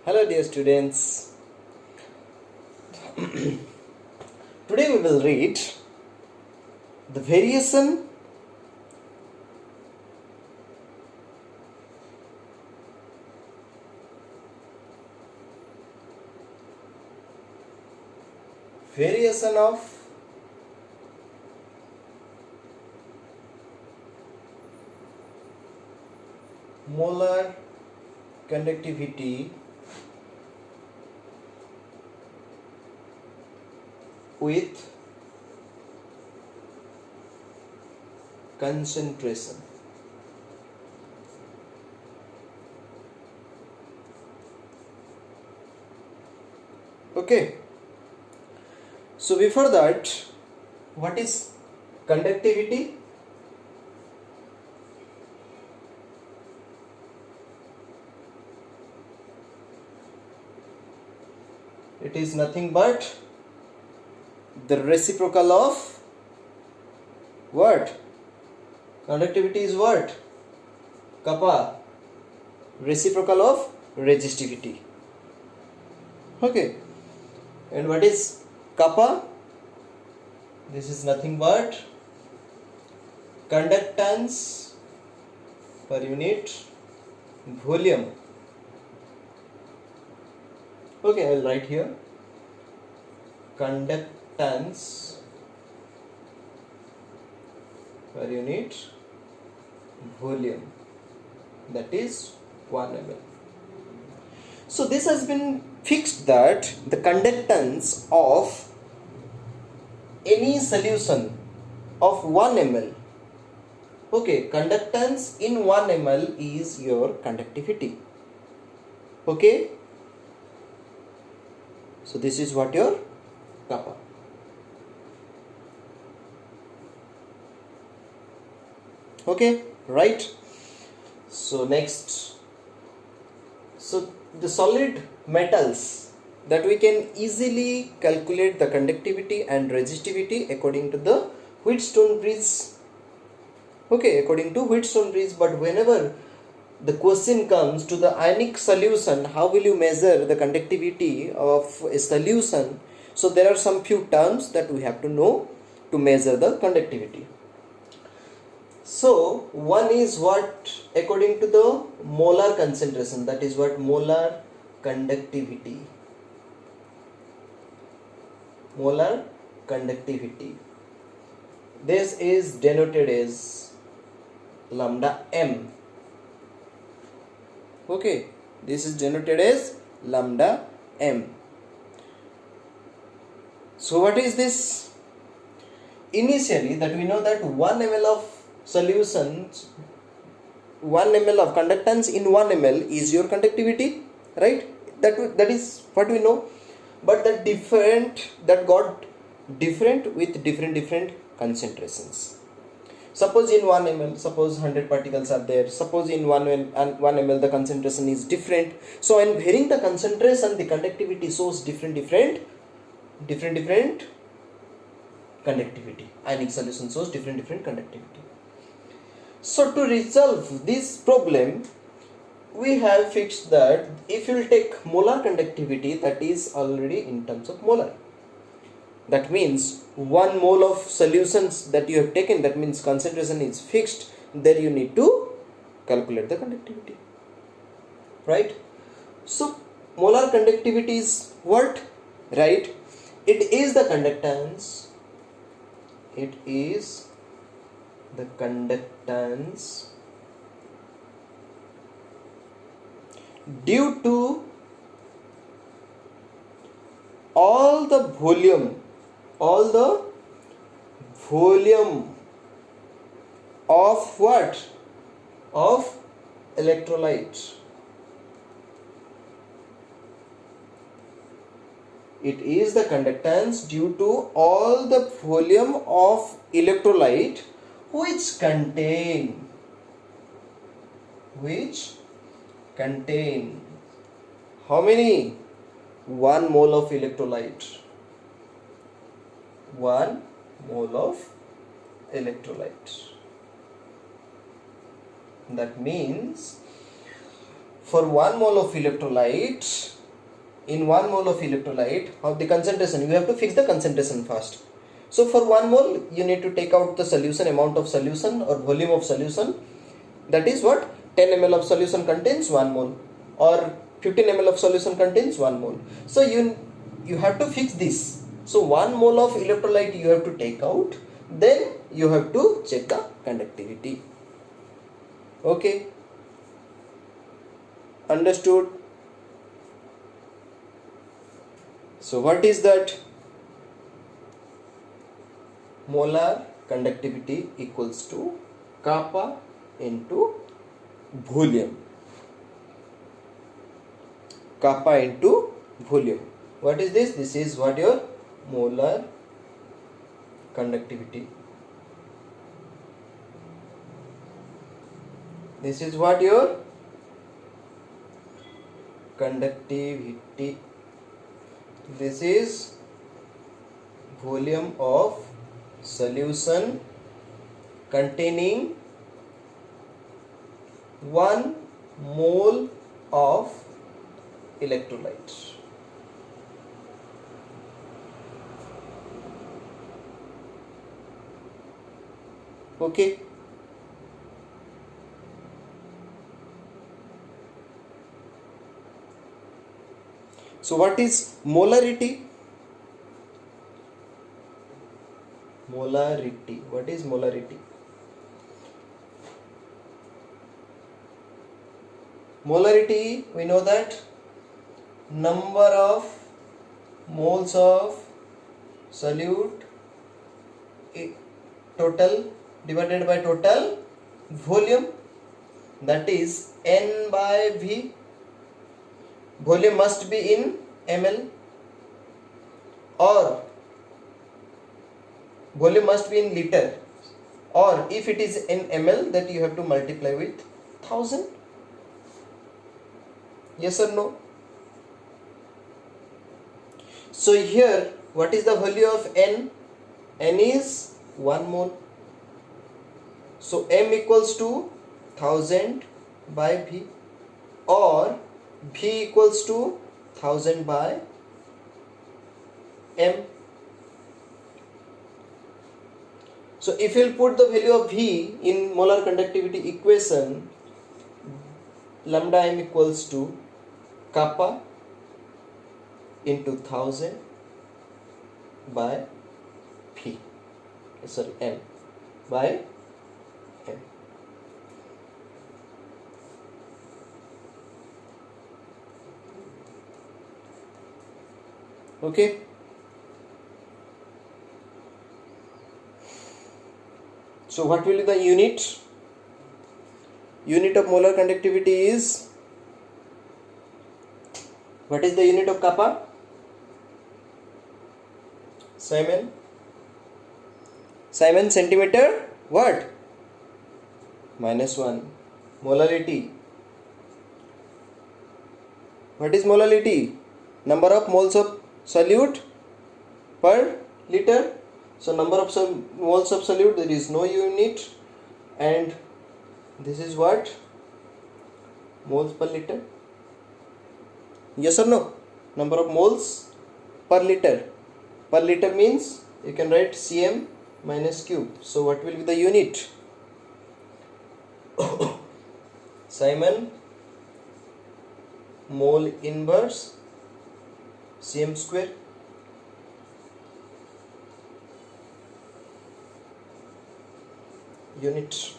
Hello dear students. Today we will read the variation of molar conductivity with concentration. Okay, so before that, what is conductivity? It is nothing but the reciprocal of what? Conductivity is what? Kappa. Reciprocal of resistivity. Okay, and what is kappa? This is nothing but conductance per unit volume. Okay, I will write here conductance per unit volume, that is 1 ml. So this has been fixed that the conductance of any solution of 1 ml, okay, conductance in 1 ml is your conductivity. Okay, so this is what your kappa. Okay, right. So next, so the solid metals that we can easily calculate the conductivity and resistivity according to the Wheatstone bridge. Okay, according to Wheatstone bridge, but whenever the question comes to the ionic solution, how will you measure the conductivity of a solution? So there are some few terms that we have to know to measure the conductivity. So one is what, according to the molar concentration, that is what molar conductivity. Molar conductivity. This is denoted as lambda m. Okay, this is denoted as lambda m. So what is this? Initially, that we know that 1 ml of solutions, 1 ml of conductance in 1 ml is your conductivity, right? That is what we know. But that got different with different concentrations. Suppose in 1 ml, suppose 100 particles are there. Suppose in 1 ml the concentration is different. So in varying the concentration, the conductivity shows different conductivity. Ionic solution shows different conductivity. So to resolve this problem, we have fixed that if you will take molar conductivity, that is already in terms of molar. That means 1 mole of solutions that you have taken, that means concentration is fixed. There you need to calculate the conductivity, right? So molar conductivity is what, right? It is the conductance. It is the conductance due to all the volume of what? Of electrolyte. It is the conductance due to all the volume of electrolyte which contain how many? 1 mole of electrolyte. 1 mole of electrolyte. That means for 1 mole of electrolyte, in 1 mole of electrolyte, of the concentration, you have to fix the concentration first. So for 1 mole, you need to take out the solution, amount of solution or volume of solution. That is what? 10 ml of solution contains 1 mole, or 15 ml of solution contains 1 mole. So you have to fix this. So 1 mole of electrolyte you have to take out, then you have to check the conductivity. Okay, understood? So what is that? Molar conductivity equals to kappa into volume. Kappa into volume. What is this? This is what your molar conductivity. This is what your conductivity. This is volume of solution containing 1 mole of electrolyte. Okay. So what is molarity? Molarity. What is molarity? Molarity, we know that number of moles of solute total divided by total volume, that is N by V. Volume must be in ml, or volume must be in liter, or if it is in ml, that you have to multiply with 1000. Yes or no? So here, what is the value of N? N is 1 mole. So M equals to 1000 by V, or V equals to 1000 by M. So if you put the value of V in molar conductivity equation, lambda M equals to kappa into 1000 by V, sorry, M by M. Okay. So what will be the unit? Unit of molar conductivity is, what is the unit of kappa? Simon? Simon, centimeter, what? -1. Molarity. What is molarity? Number of moles of solute per liter. So number of moles of solute, there is no unit, and this is what? Moles per liter. Yes or no? Number of moles per liter. Per liter means you can write cm minus cube. So what will be the unit? Simon, mole inverse cm square. Unit.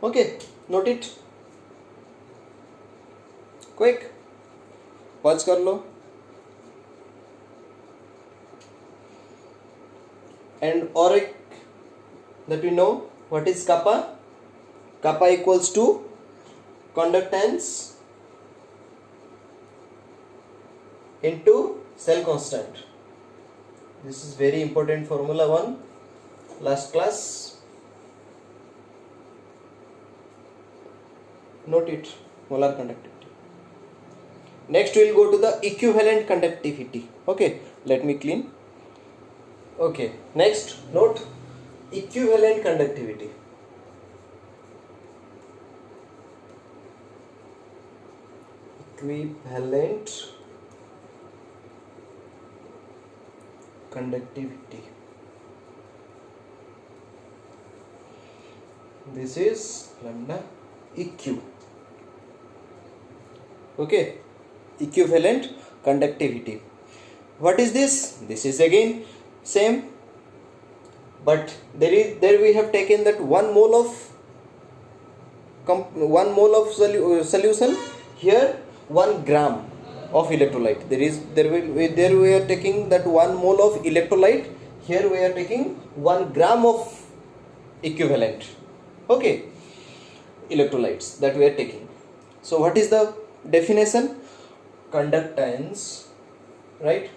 Okay, note it. Quick, pause कर लो. And auric, that we know, what is kappa? Kappa equals to conductance into cell constant. This is very important formula, one last class. Note it, molar conductivity. Next we will go to the equivalent conductivity. Okay, let me clean. Okay, next note equivalent conductivity. equivalent conductivity. This is lambda eq. Okay, equivalent conductivity. What is this? This is again same, but there we have taken that 1 mole of solution. Here 1 gram of electrolyte. There we are taking that 1 mole of electrolyte. Here we are taking 1 gram of equivalent, okay, electrolytes that we are taking. So what is the definition? Conductance, right?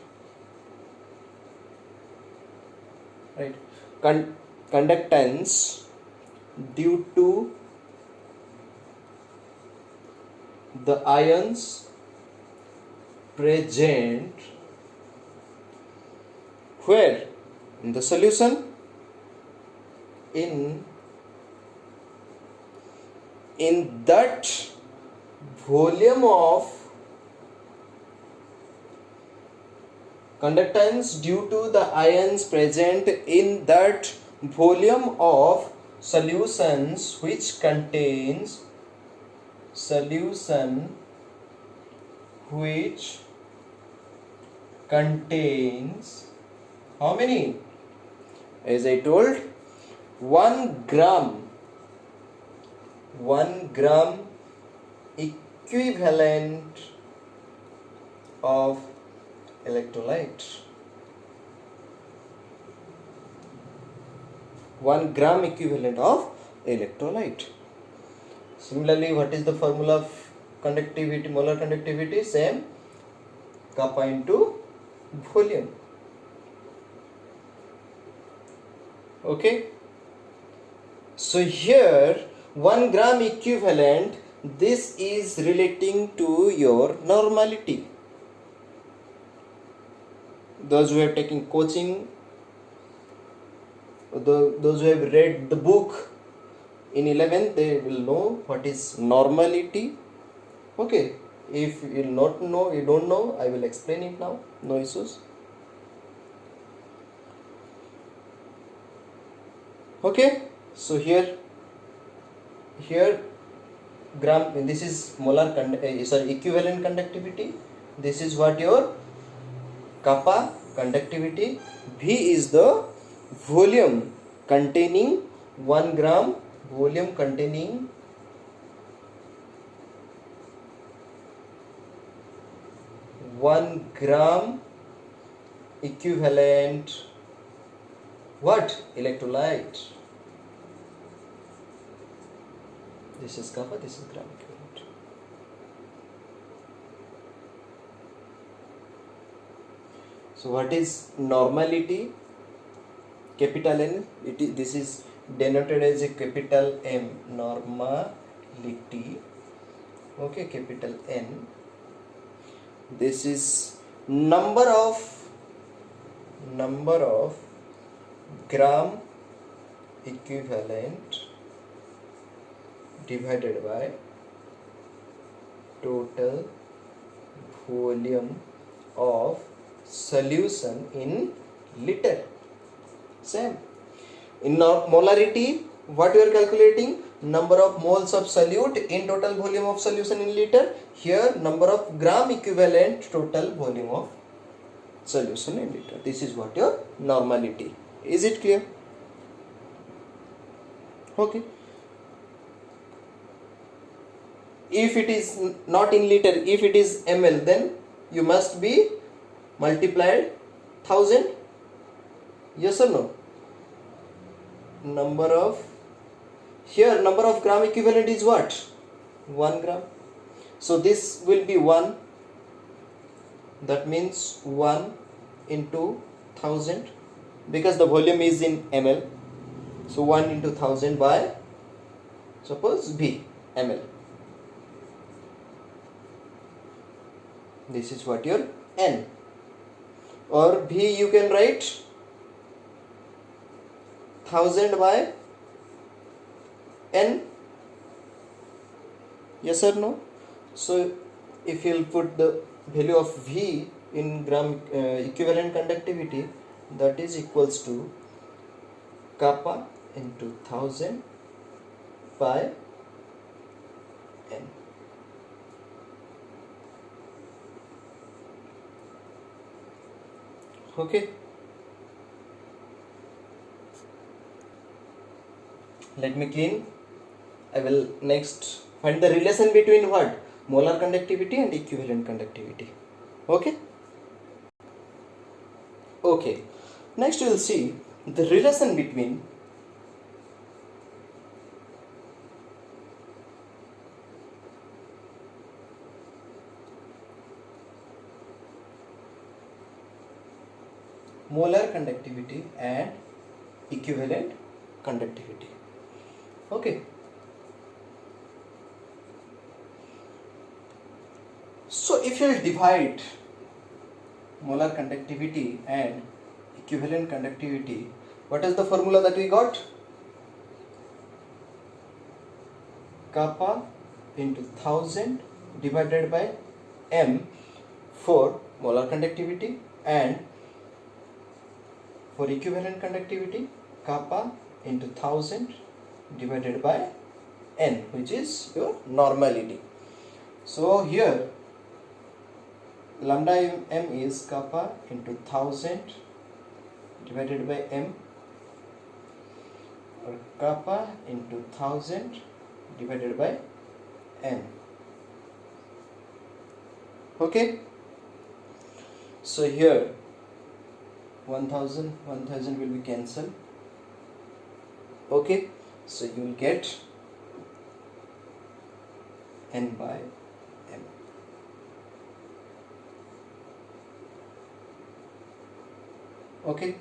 Conductance due to the ions present where? In the solution, in that volume of conductance due to the ions present in that volume of solutions which contains how many? As I told, 1 gram equivalent of electrolyte. 1 gram equivalent of electrolyte. Similarly, what is the formula of conductivity, molar conductivity? Same, kappa into volume. Okay, so here 1 gram equivalent, this is relating to your normality. Those who have taken coaching, those who have read the book in 11th, they will know what is normality. Okay, if you don't know, I will explain it now, no issues. Okay, so here gram, this is molar equivalent conductivity. This is what your kappa conductivity. V is the volume containing 1 gram, volume containing 1 gram equivalent what? Electrolyte. This is kappa, this is gram equivalent. So what is normality? Capital N, this is denoted as a capital M, normality. Okay, capital N. This is number of gram equivalent divided by total volume of solution in liter. Same. In molarity, what you are calculating? Number of moles of solute in total volume of solution in liter. Here number of gram equivalent total volume of solution in liter. This is what your normality. Is it clear? Okay. If it is not in liter, if it is ml, then you must be multiplied 1000. Yes or no? Number of gram equivalent is what? 1 gram. So this will be 1. That means 1 into 1000, because the volume is in ml. So 1 into 1000 by, suppose, V ml. This is what your N. Or V you can write 1000 by N. Yes or no? So if you'll put the value of V in gram equivalent conductivity, that is equals to kappa into 1000 by n. Okay, let me clean. I will next find the relation between what? Molar conductivity and equivalent conductivity. Okay, okay, next we will see the relation between molar conductivity and equivalent conductivity. Okay, so if you will divide molar conductivity and equivalent conductivity, what is the formula that we got? Kappa into 1000 divided by m for molar conductivity, and for equivalent conductivity, kappa into 1000 divided by n, which is your normality. So here lambda m is kappa into 1000 divided by m, or kappa into 1000 divided by n. Okay, so here 1000 will be cancelled. Okay, so you will get n by m. Okay,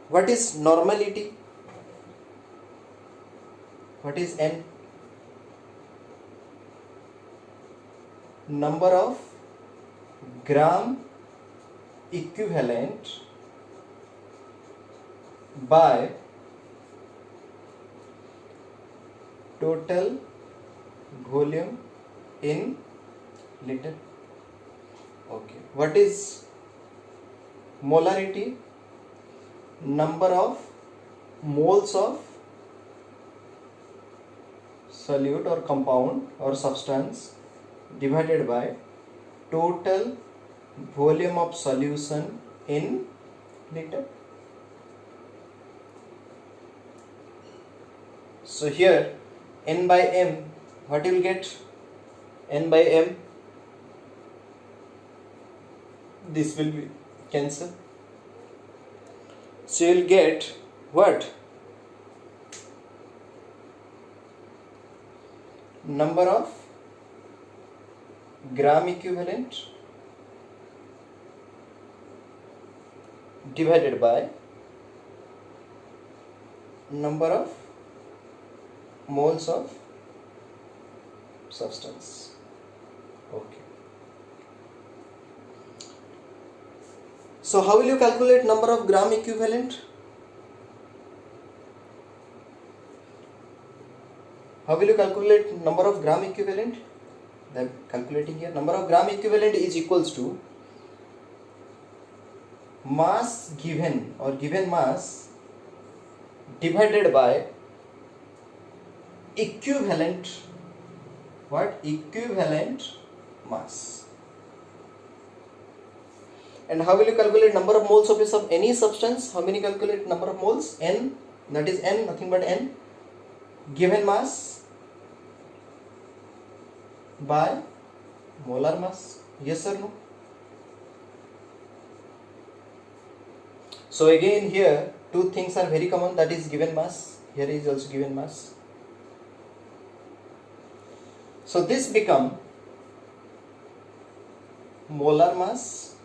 what is normality? What is n? Number of gram equivalent by total volume in liter. Okay, what is molarity? Number of moles of solute or compound or substance divided by total volume of solution in liter. So here n by m, what you will get? N by m, this will be cancelled. So you will get what? Number of gram equivalent divided by number of moles of substance. Okay. So how will you calculate number of gram equivalent? How will you calculate number of gram equivalent? I am calculating here. Number of gram equivalent is equals to mass given or given mass divided by equivalent, what? Equivalent mass. And how will you calculate number of moles of any substance? How many calculate number of moles? N, that is n, nothing but n, given mass by molar mass. Yes or no? So again here two things are very common, that is given mass. Here is also given mass. So this become molar mass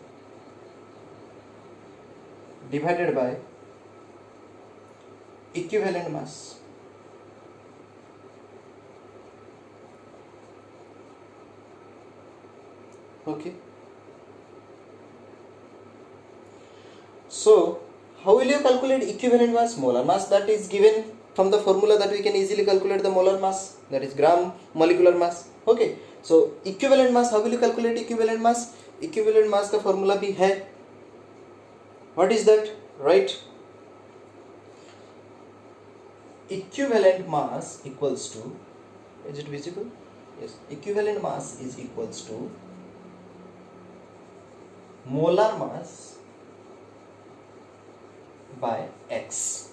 divided by equivalent mass. Okay. So how will you calculate equivalent mass? Molar mass, that is given From the formula that we can easily calculate the molar mass, that is gram molecular mass. Okay, so equivalent mass, how will you calculate equivalent mass? Equivalent mass का formula भी है. What is that? Right? Equivalent mass equals to, is it visible? Yes, equivalent mass is equals to molar mass by X.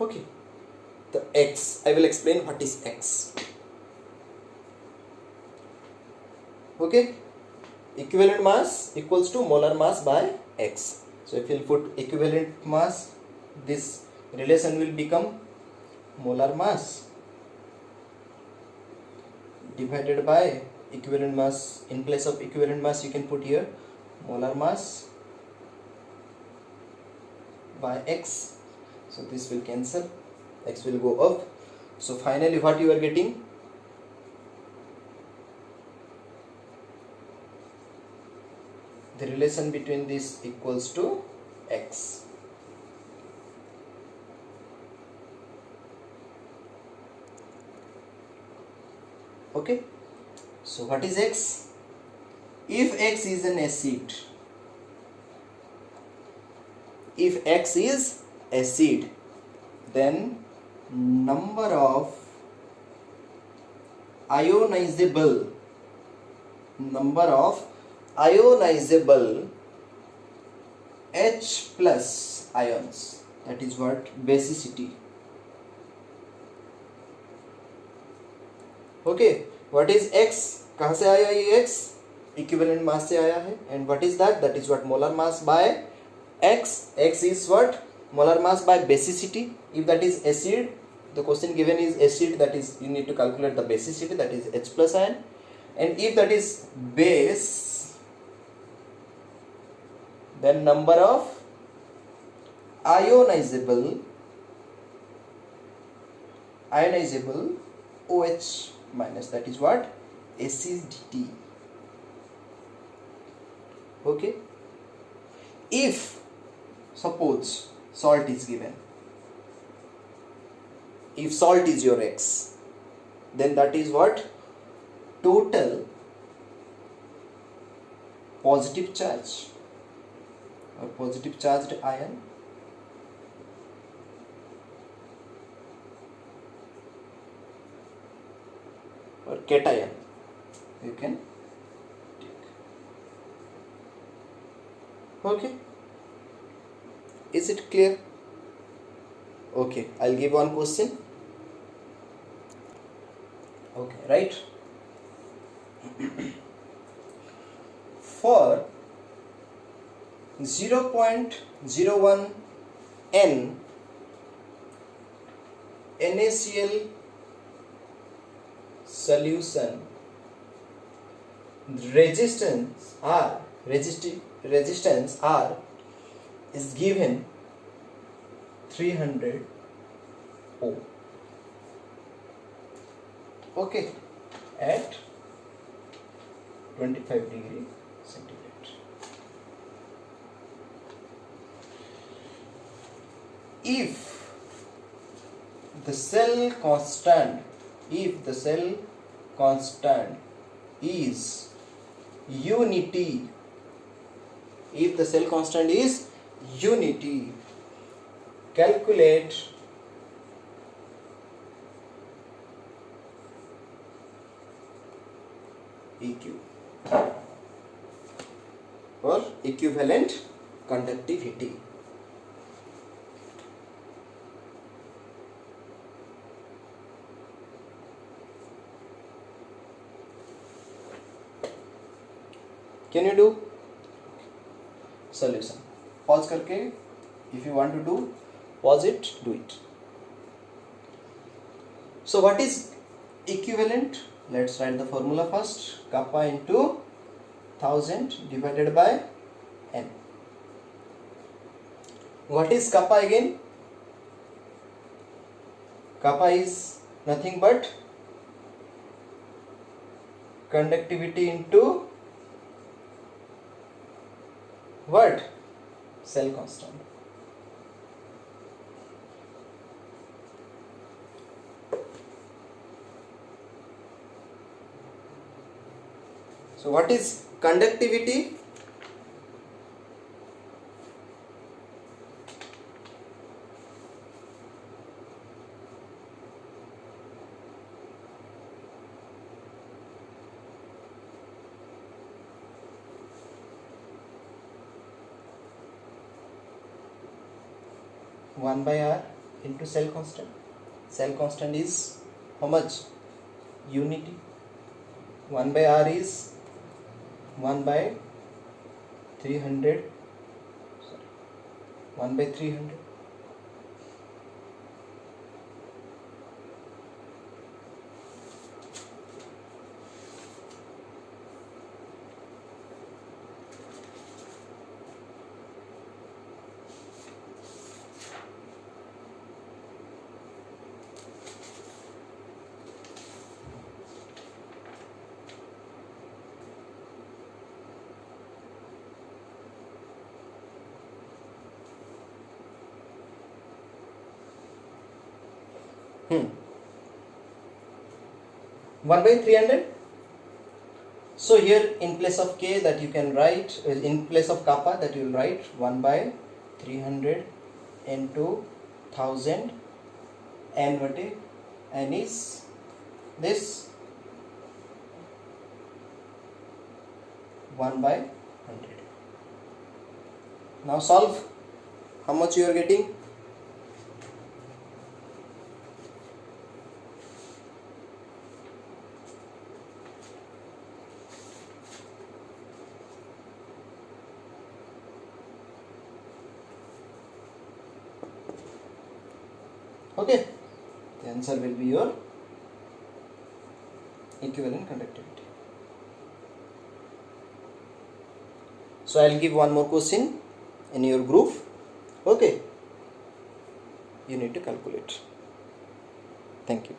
Okay, the X, I will explain what is X. Okay, equivalent mass equals to molar mass by X. So if you put equivalent mass, this relation will become molar mass divided by equivalent mass. In place of equivalent mass you can put here molar mass by X. So this will cancel, X will go up. So finally what you are getting? The relation between this equals to X. Okay, so what is X? If X is an acid, if X is acid, then number of ionizable H plus ions, that is what basicity. Okay, what is X? कहाँ से आया ये X? Equivalent mass से आया है. And what is that? That is what molar mass by X. X is what? Molar mass by basicity. If that is acid, the question given is acid, that is you need to calculate the basicity, that is H plus ion. And if that is base, then number of ionizable OH minus, that is what? Acidity. Okay, if suppose salt is given, if salt is your X, then that is what? Total positive charge or positive charged ion or cation you can take. Okay, is it clear? Okay, I'll give one question. Okay, right? For 0.01 N NaCl solution, resistance R is given 300 ohm. Okay, at 25 degree centigrade. If the cell constant is unity, calculate EQ or equivalent conductivity. Can you do? Solution. Pause करके, if you want to do, pause it, do it. So what is equivalent? Let's write the formula first. Kappa into 1000 divided by N. What is kappa again? Kappa is nothing but conductivity into what? Cell constant. So what is conductivity? One by R into cell constant. Cell constant is how much? Unity. 1 by R is 1 by 300. Sorry, 1 by 300. Hmm. 1 by 300. So here in place of k that you can write, in place of kappa that you will write 1 by 300 into 1000, n what is n is this 1 by 100. Now solve. How much you are getting? Okay, the answer will be your equivalent conductivity. So I'll give one more question in your group. Okay, you need to calculate. Thank you.